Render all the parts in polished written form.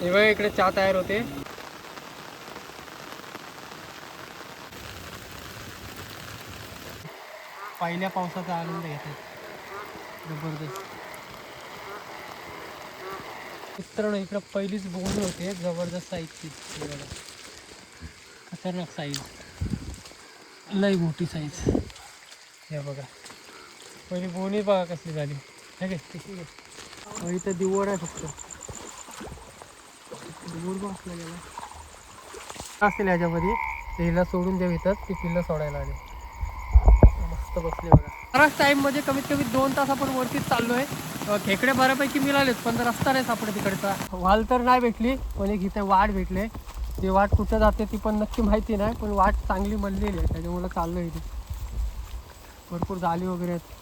हे बघा इकडे चहा तयार होते. पहिल्या पावसाचा आनंद घेतात. जबरदस्त. मित्रांनो इकडे पहिलीच बोगणी होते जबरदस्त साईजची. खतरनाक साईज, लई मोठी साईज. हे बघा पहिली बोगणी बघा कसली झाली. हे इथं दिवड आहे फक्त. दिवड बसला गेला असतील ह्याच्यामध्ये. ते हिला सोडून देऊ येतात ती पिल्लं सोडायला आले. मस्त बसले बघा. बराच टाईममध्ये कमीत कमी 2 तास आपण वरतीच चाललो आहे. खेकडे बऱ्यापैकी मिळालेत पण रस्ता नाही सापडे तिकडचा. वाल तर नाही भेटली पण एक इथे वाट भेटले. ती वाट कुठं जाते ती पण नक्की माहिती नाही पण वाट चांगली बनलेली आहे त्याच्यामुळं चाललो इथे. भरपूर जाळी वगैरे आहेत.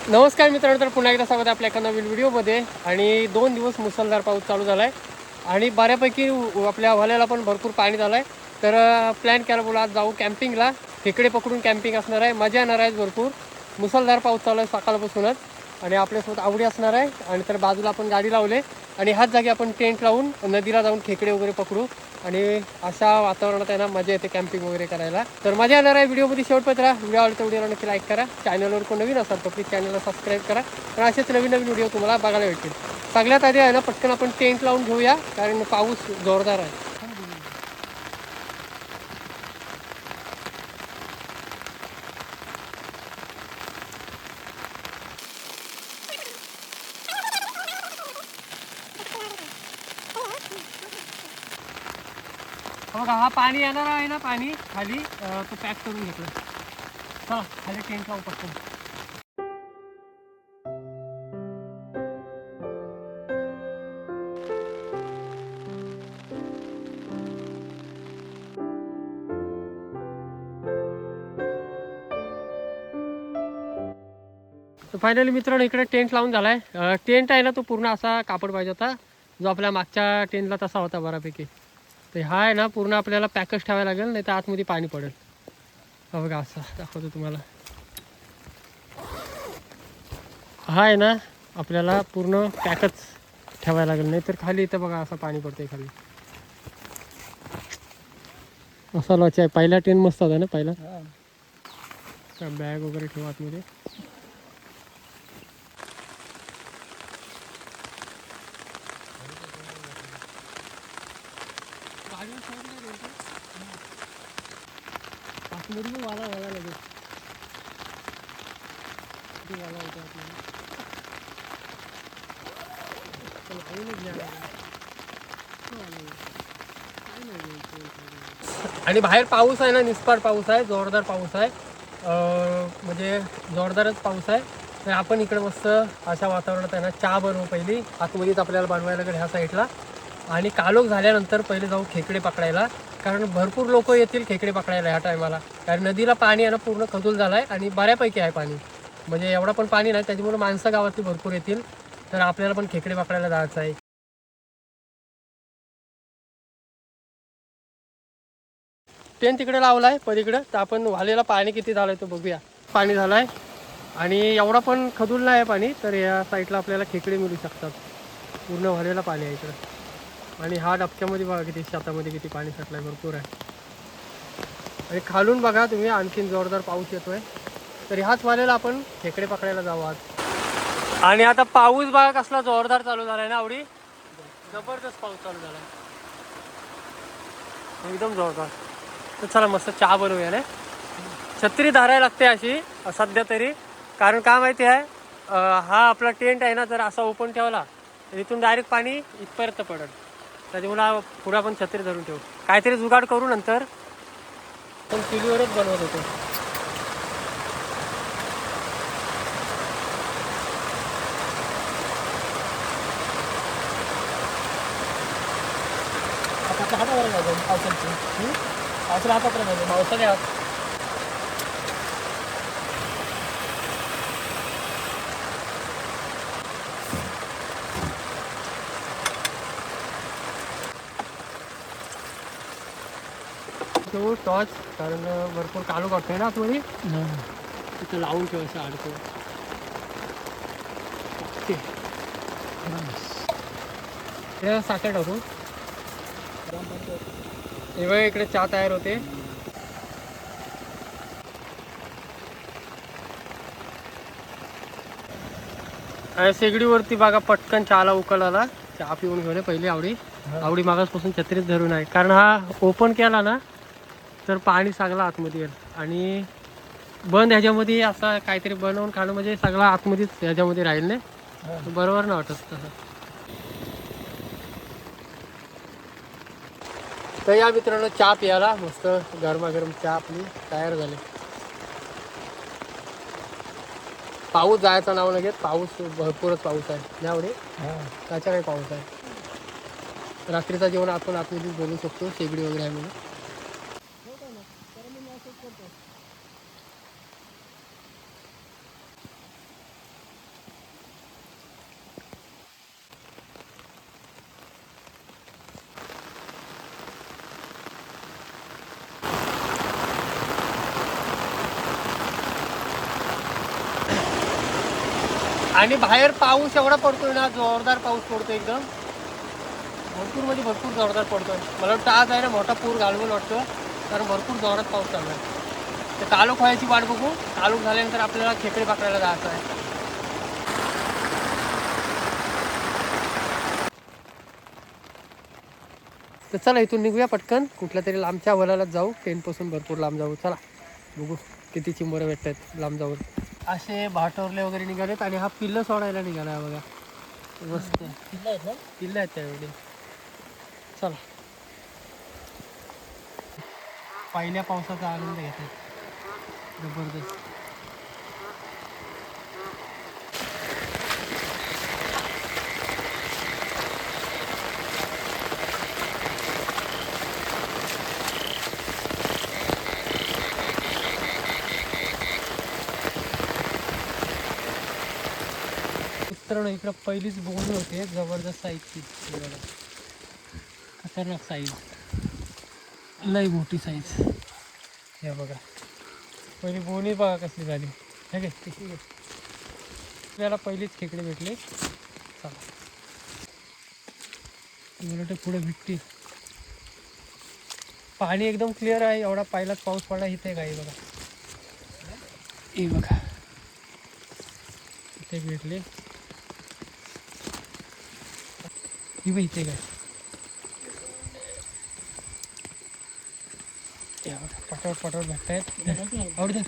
नमस्कार मित्रांनो, तर पुन्हा एकदा स्वागत आहे आपल्या एका नवीन व्हिडिओमध्ये. आणि 2 दिवस मुसळधार पाऊस चालू झाला आहे आणि बऱ्यापैकी आपल्या वाल्याला पण भरपूर पाणी झालं आहे. तर प्लॅन केला बोला आज जाऊ कॅम्पिंगला. खेकडे पकडून कॅम्पिंग असणार आहे, मजा येणार आहे. भरपूर मुसळधार पाऊस चालू आहे सकाळपासूनच आणि आपल्यासोबत आवडी असणार आहे. आणि तर बाजूला आपण गाडी लावले आणि ह्याच जागी आपण टेंट लावून नदीला जाऊन खेकडे वगैरे पकडू. आणि अशा वातावरणात आहे ना मजा येते कॅम्पिंग वगैरे करायला. तर मजा येणार आहे. व्हिडिओमध्ये शेवटपर्यंत राहा. व्हिडिओ आवडतो व्हिडिओला नक्की लाईक करा. चॅनलवर कोण नवीन असाल तर प्लीज चॅनलला सबस्क्राईब करा. तर असेच नवीन नवीन व्हिडिओ तुम्हाला बघायला भेटतील. सगळ्यात आधी आहे ना पटकन आपण टेंट लावून घेऊया कारण पाऊस जोरदार आहे. बघा हा पाणी येणार आहे ना, पाणी खाली तो पॅक करून घेतला. चला खाली टेंट लावू पटकन. तर फायनली मित्रांनो इकडे टेंट लावून झाला आहे. टेंट आहे ना तो पूर्ण असा कापड पाहिजे होता जो आपल्या मागच्या टेंटला तसा होता बऱ्यापैकी. तर हा आहे ना पूर्ण आपल्याला पॅकच ठेवायला लागेल नाही तर आतमध्ये पाणी पडेल. हा बघा असा दाखवतो तुम्हाला. हा आहे ना आपल्याला पूर्ण पॅकच ठेवायला लागेल नाही तर खाली इथं बघा असं पाणी पडतंय खाली. असा लॉच आहे. पहिला टेंट मस्त होता ना पहिला. बॅग वगैरे ठेवा आतमध्ये. आतमध्ये वाला वाला लागेल वाला होता आणि बाहेर पाऊस आहे ना, निस्पार पाऊस आहे, जोरदार पाऊस आहे. म्हणजे जोरदारच पाऊस आहे. तर आपण इकडे मस्त अशा वातावरणात आहे ना चहा बनवू. पहिली आतमध्येच आपल्याला बनवायला लागेल ह्या साईडला. आणि कालोख झाल्यानंतर पहिले जाऊ खेकडे पकडायला कारण भरपूर लोक येतील खेकडे पकडायला ह्या टायमाला. कारण नदीला पाणी आहे ना पूर्ण खदूल झालं आहे आणि बऱ्यापैकी आहे पाणी. म्हणजे एवढा पण पाणी नाही त्याच्यामुळे माणसं गावातली भरपूर येतील. तर आपल्याला पण खेकडे पकडायला जायचं आहे. टेंट तिकडे लावला आहे पलीकडं. तर आपण वालेला पाणी किती झालं आहे तो बघूया. पाणी झालं आहे आणि एवढा पण खदूल नाही आहे पाणी. तर या साईडला आपल्याला खेकडे मिळू शकतात. पूर्ण वालेला पाणी आहे इकडं. आणि हा डबक्यामध्ये बघा किती शेतामध्ये किती पाणी साठलं आहे, भरपूर आहे. आणि खालून बघा तुम्ही आणखीन जोरदार पाऊस येतो आहे. तर ह्याच वालेला आपण खेकडे पकडायला जाऊ आज. आणि आता पाऊस बघा कसला जोरदार चालू झाला आहे ना. आवडी जबरदस्त पाऊस चालू झाला आहे, एकदम जोरदार. तर चला मस्त चहा बनवूया ना. छत्री धरायला लागते अशी सध्या तरी. कारण का माहिती आहे हा आपला टेंट आहे ना जर असा ओपन ठेवला तर इथून डायरेक्ट पाणी इथपर्यंत पडेल. त्याच्यामुळे पुढे आपण छत्री धरून ठेवू. काहीतरी जुगाड करू नंतर. पण चुलीवरच बनवत होतो. आता हातावर लागेल पावसाची पावसाला हातावर लागेल पावसाळ्या टॉर्च, कारण भरपूर कालू काढतोय ना आतमध्ये, तिथं लावून ठेव असं अडकून. ओके साखर टाकू. हे बघा इकडे चहा तयार होते. शेगडीवरती बघा पटकन चहाला उकळ आला. चहा पिऊन घेऊन पहिले आवडी मागासपासून छत्रीत धरून आहे, कारण हा ओपन केला ना तर पाणी सगळं आतमध्ये येईल. आणि बंद ह्याच्यामध्ये असं काहीतरी बनवून खाणं म्हणजे सगळं आतमध्येच ह्याच्यामध्ये राहील नाही, बरोबर नाही वाटत तसं. तर या मित्रांनो चहा प्यायला मस्त गरमागरम चहा आपली तयार झाली. पाऊस जायचं नाव नाही घेत, पाऊस भरपूरच पाऊस आहे यावेळी. त्याच्या काही पाऊस आहे. रात्रीचा जेवण आपण आतमध्ये बोलू शकतो, शेगडी वगैरे आहे म्हणून. आणि बाहेर पाऊस एवढा पडतोय ना, जोरदार पाऊस पडतोय एकदम. भरपूर म्हणजे भरपूर जोरदार पडतोय. मला वाटतं आज आहे ना मोठा पूर घालवून वाटतं, कारण भरपूर जोरात पाऊस चालू आहे. तर कालूक व्हायची वाट बघू. कालूक झाल्यानंतर आपल्याला खेकडे पकडायला जायचं आहे. तर चला इथून निघूया पटकन, कुठल्या तरी लांबच्या वलालाच जाऊ. ट्रेनपासून भरपूर लांब जाऊ. चला बघू किती चिंबोरे भेटत आहेत लांब जाऊन. असे भाटोरले वगैरे निघालेत आणि हा पिल्लं सोडायला निघाला आहे बघा. मस्त पिल्लं आहेत त्यावेळी. चला पहिल्या पावसाचा आनंद घेतात जबरदस्त. मित्रांनो इकडं पहिलीच बोनी होते जबरदस्त साईजची, खतरनाक साईज, लई मोठी साईज. हे बघा पहिली बोनी बघा कसली झाली. हे घे तिथे आपल्याला पहिलीच खेकडे भेटले. चला मला वाटतं पुढे भेटतील. पाणी एकदम क्लिअर आहे. एवढा पहिलाच पाऊस पडला इथे काही बघा. हे बघा इथे भेटले. ही इथे काय पटावट पटावट भेटत आहेत. आवड दे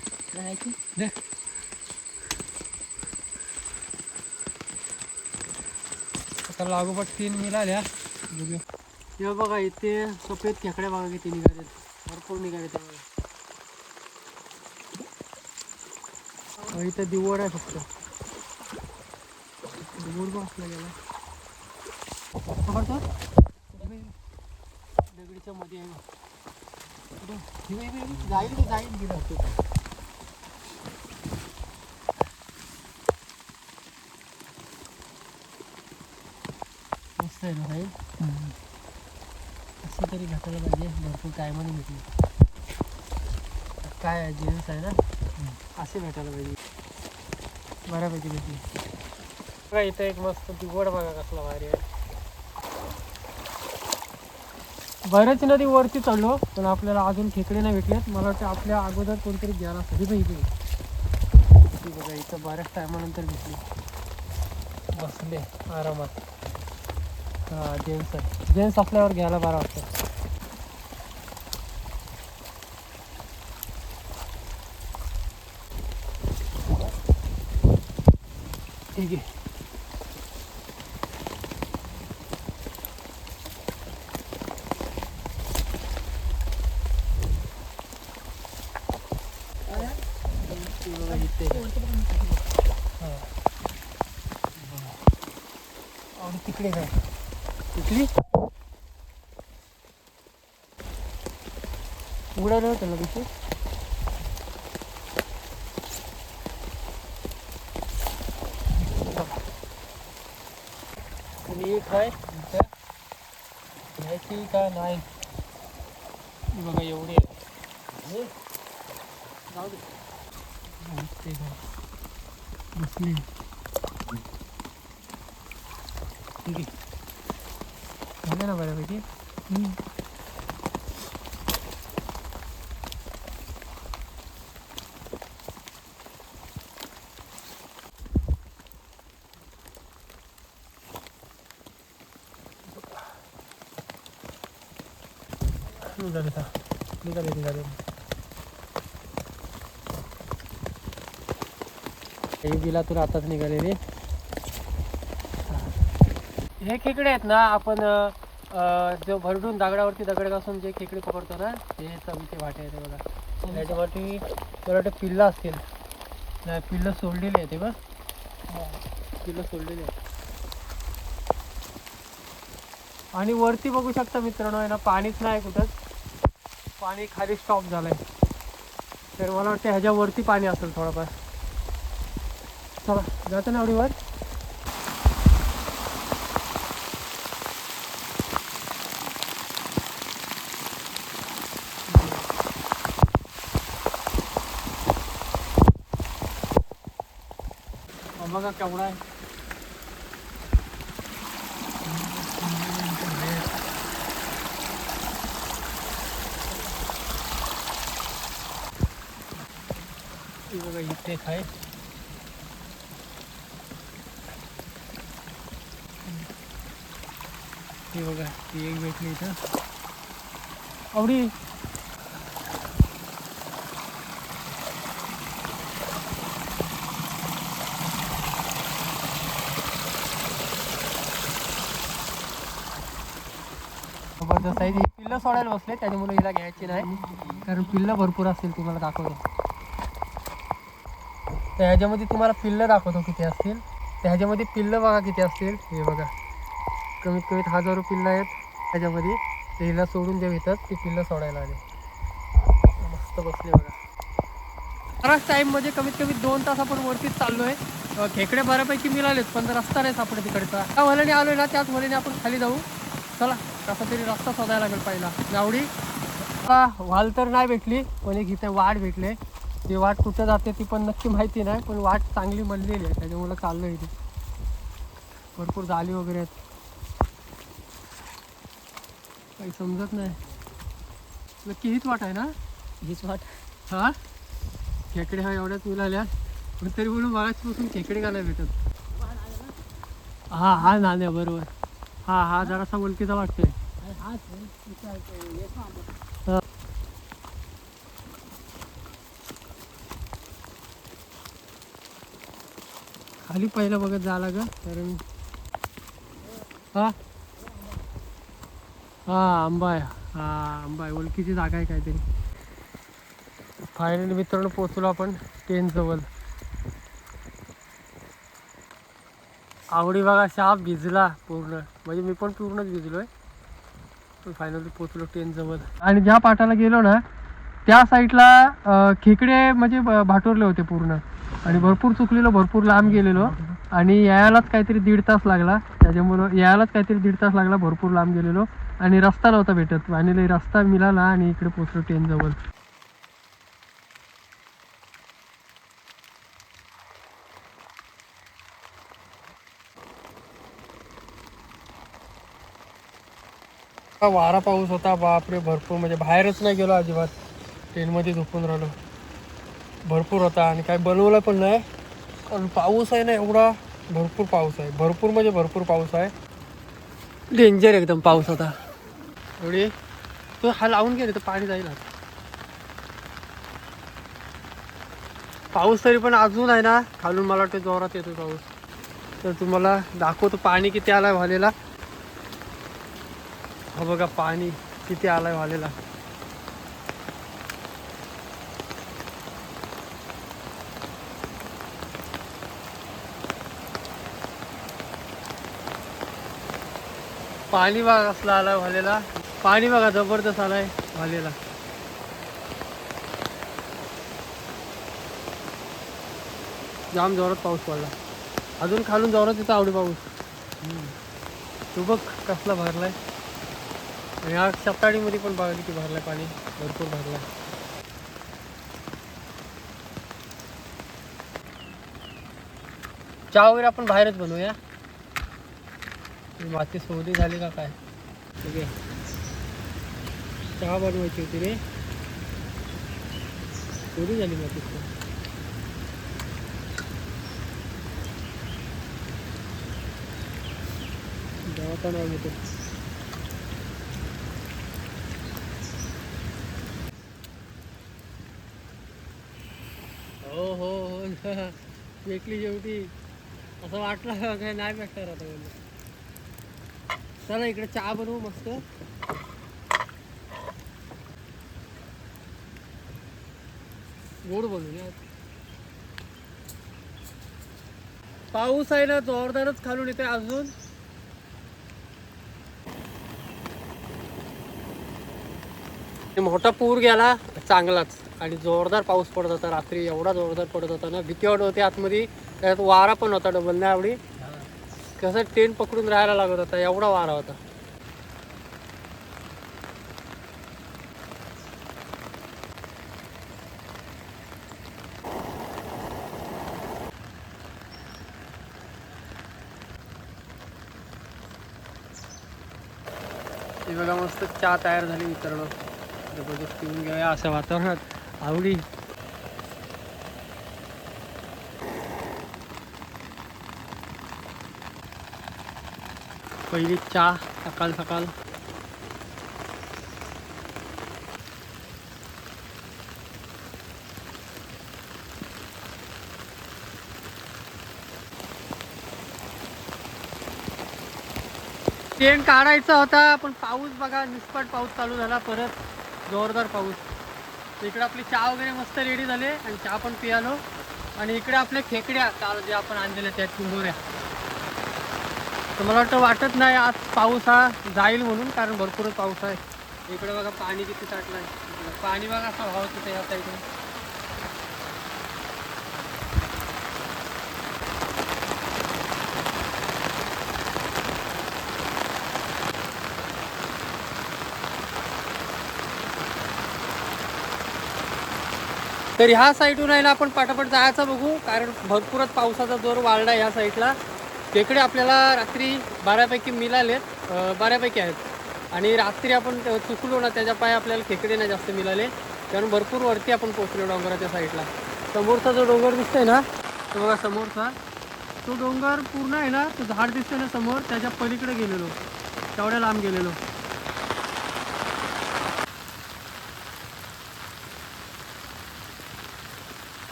आता लागोपाठ 3 मिळाल्या. बघूया. हे बघा इथे सफेद खेकड्या बघा किती निघालेत, भरपूर निघालेत. इथं दिवड आहे फक्त. दिवड बसला गेला दगडीच्या मध्ये आहे. जाईल की जाईल गेलं मस्त आहे ना भाई. असं तरी भेटायला पाहिजे. भरपूर टायमाने भेटली. काय जीन्स आहे ना, असे भेटायला पाहिजे. बऱ्यापैकी भेटली बघा. इथं एक मस्त दिवड बघा कसला भारी आहे. बऱ्याच नदी वरती चढलो पण आपल्याला अजून खेकडे नाही भेटलेत. मला वाटतं आपल्या अगोदर कोणतरी गेला कधी पाहिजे. बघा इथं बऱ्याच टायमानंतर भेटली. बसले आरामात. हां जेंट्स आहे. जेंट्स असल्यावर घ्यायला बरं वाटतं. ठीक आहे. इकडे काय इथली उघडायला होतं ना तिथे. आणि एक आहे इथं घ्यायची का नाही बघा एवढे आहे. जाऊ दे ते काय बसली ठीक आहे झालं ना बऱ्यापैकी. निघाले हे बिलातून आताच निघालेले. हे खेकडे आहेत ना आपण जो भरडून दगडावरती दगड घासून जे खेकडे पकडतो ना ते चवीचे वाटे आहेत बघा. त्याच्यावरती मला वाटतं पिल्लं असतील. नाही पिल्लं सोडलेली आहे ते बघ पिल्लं सोडलेली आहे. आणि वरती बघू शकता मित्रांनो आहे ना पाणीच नाही कुठंच. पाणी खाली स्टॉप झालंय. तर मला वाटतं ह्याच्यावरती पाणी असेल थोडंफार. चला जातं ना एवढीवर. बघा केवढा आहे. बघा इथे एक आहे. हे बघा ती एक भेटली इथं आवडी. जबरदस्त आहे. पिल्लं सोडायला बसले त्याच्यामुळे हिला घ्यायची नाही कारण पिल्लं भरपूर असतील. तुम्हाला दाखवतो तर ह्याच्यामध्ये तुम्हाला पिल्लं दाखवतो किती असतील. तर ह्याच्यामध्ये पिल्लं बघा किती असतील. हे बघा कमीत कमीत 1000 पिल्लं आहेत ह्याच्यामध्ये. ते हिला सोडून जे येतात ती पिल्लं सोडायला आले. मस्त बसले बघा. बराच टाईममध्ये कमीत कमी 2 तास आपण वरतीच चाललो आहे. खेकडे बऱ्यापैकी मिळालेत पण रस्ता नाही सापडे तिकडचा. त्या वल्याने आलो ना त्याच वल्याने आपण खाली जाऊ. चला कसा तरी रस्ता शोधायला लागेल पहिला. गावडी वाल तर नाही भेटली पण एक इथे वाट भेटले. ती वाट कुठं जाते ती पण नक्की माहिती नाही पण वाट चांगली बनलेली आहे त्याच्यामुळे चाललो इथे. भरपूर जाळी वगैरे आहेत. काही समजत नाही नक्की हीच वाट आहे ना. हीच वाट. हा खेकडे हा एवढ्याच मिळाल्या पण तरी बोलून मागासपासून खेकडे का नाही भेटत. हा हा नाण्या बरोबर. हा हा जरासा ओळखीचा वाटतोय. खाली पहिलं बघत झाला ग कारण हा हा आंबा आहे. हा आंबा आहे ओळखीची जागा आहे काहीतरी. फायनली मित्रांनो पोचलो आपण टेनजवळ. आवडी बघा शाप भिजला पूर्ण म्हणजे मी पण पूर्णच भिजलोय. पण फायनली पोचलो टेनजवळ. आणि ज्या पाटाला गेलो ना त्या साईडला खेकडे म्हणजे भाटोरले होते पूर्ण. आणि भरपूर चुकलेलो भरपूर लांब गेलेलो. आणि यायलाच काहीतरी 1.5 तास लागला. त्याच्यामुळं यायलाच काहीतरी 1.5 तास लागला. भरपूर लांब गेलेलो आणि रस्ता नव्हता भेटत. आणि रस्ता मिळाला आणि इकडे पोचलो टेनजवळ. वारा पाऊस होता बापरे भरपूर म्हणजे बाहेरच नाही गेलो अजिबात. ट्रेनमध्ये झोपून राहिलो. भरपूर होता आणि काही बनवलं पण नाही कारण पाऊस आहे ना एवढा. भरपूर पाऊस आहे. भरपूर म्हणजे भरपूर पाऊस आहे. डेंजर एकदम पाऊस होता. एवढी तो हा लावून गेले तर पाणी जाईल. पाऊस तरी पण अजून आहे ना खालून मला वाटतं जोरात येतो पाऊस. तर तुम्हाला दाखवतो पाणी किती आलाय वालेला. हा बघा पाणी किती आलाय वालेला. पाणी बघा कसला आलाय वालेला, पाणी बघा जबरदस्त आलाय वालेला. जाम जोरात पाऊस पडला, अजून खालून जोरात येतो आवडी पाऊस. तू बघ कसला भरलाय. आणि हा सप्ताडीमध्ये पण बघा किती भरलाय, पाणी भरपूर भरलाय. चहा वगैरे आपण बाहेरच बनवूया. माती सोडी झाली का काय? ठीक आहे, चहा बनवायची होती रे, सोडी झाली माती. दवाखाना येतो. हो हो हो भेटली शेवटी. असं वाटलं काय नाही भेटणार आता मला. चला इकडे चहा बनवू मस्त. गोड बनवूया. पाऊस आहे ना जोरदारच खालून येते अजून. मोठा पूर गेला चांगलाच, आणि जोरदार पाऊस पडत होता रात्री. एवढा जोरदार पडत होता ना, भीती वाटत होती आतमध्ये. त्यात वारा पण होता डबल ना आवडी. कसं टेंट पकडून राहायला लागत होता, एवढा वारा होता. ही बघा मस्त चहा तयार झाली मित्रांनो. जबरदस्त पिऊन घेऊया अशा वातावरणात आवडी. पहिली चहा सकाळ सकाळ. टेंट काढायचा होता पण पाऊस बघा, निस्पट पाऊस चालू झाला परत, जोरदार पाऊस. इकडे आपली चहा वगैरे मस्त रेडी झाले आणि चहा पण पियालो. आणि इकडे आपल्या खेकड्या काल जे आपण आणलेल्या त्या चिंबोऱ्या. तर मला वाटत नाही आज पाऊस हा जाईल म्हणून, कारण भरपूरच पाऊस आहे. इकडे बघा पाणी किती साठलंय. पाणी बघा असं वाहत होतं या साईडून. तर ह्या साईडून आहे ना आपण पटापट जायचं बघू, कारण भरपूरच पावसाचा जोर वाढला ह्या साईडला. खेकडे आपल्याला रात्री बऱ्यापैकी मिळालेत, बऱ्यापैकी आहेत. आणि रात्री आपण चुकलो ना त्याच्या पाय आपल्याला खेकडे नाही जास्त मिळाले, कारण भरपूर वरती आपण पोचलो डोंगराच्या साईडला. समोरचा जो डोंगर दिसतोय ना, तो बघा समोरचा तो डोंगर पूर्ण आहे ना, तो झाड दिसतोय ना समोर, त्याच्या पलीकडे गेलेलो, तेवढ्या लांब गेलेलो.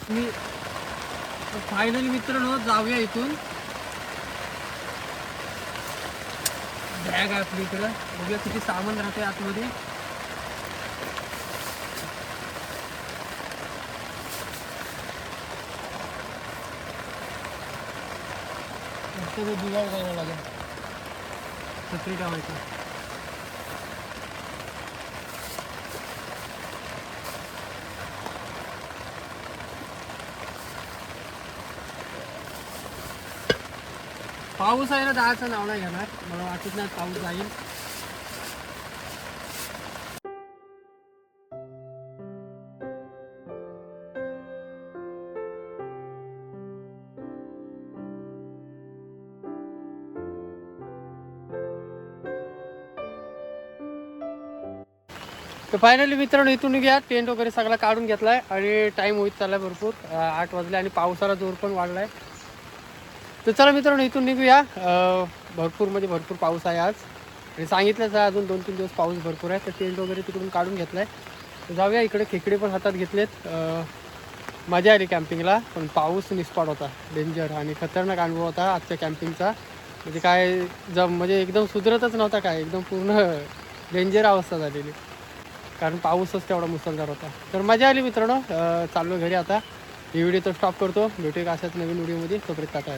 मी फायनली मित्रांनो जाऊया इथून. बॅग आहे आपली इकडं, बघूया किती सामान राहते आतमध्ये. जुगाड करायला लागेल, छत्री ठेवायचं. पाऊस आहे ना, जायचं नाव नाही घेणार, मला वाटत नाही पाऊस जाईल. तर फायनली मित्रांनो इथून निघूया. टेंट वगैरे सगळा काढून घेतलाय आणि टाइम होईत चाललाय भरपूर, 8 वाजले आणि पावसाला जोर पण वाढलाय. तर चला मित्रांनो इथून निघूया. भरपूर म्हणजे भरपूर पाऊस आहे आज, आणि सांगितलंच आहे अजून 2-3 दिवस पाऊस भरपूर आहे. तर टेंट वगैरे तिकडून काढून घेतलाय. तर जाऊया. इकडे खेकडे पण हातात घेतलेत. मजा आली कॅम्पिंगला, पण पाऊस निस्पाट होता, डेंजर आणि खतरनाक अनुभव होता आजच्या कॅम्पिंगचा. म्हणजे काय म्हणजे एकदम सुधरतच नव्हता, काय एकदम पूर्ण डेंजर अवस्था झालेली, कारण पाऊसच तेवढा मुसळधार होता. तर मजा आली मित्रांनो. चाललो घरी आता. ही व्हिडिओ तर स्टॉप करतो. भेटू एक अशाच नवीन व्हिडिओमध्ये. तोपर्यंत टाटा.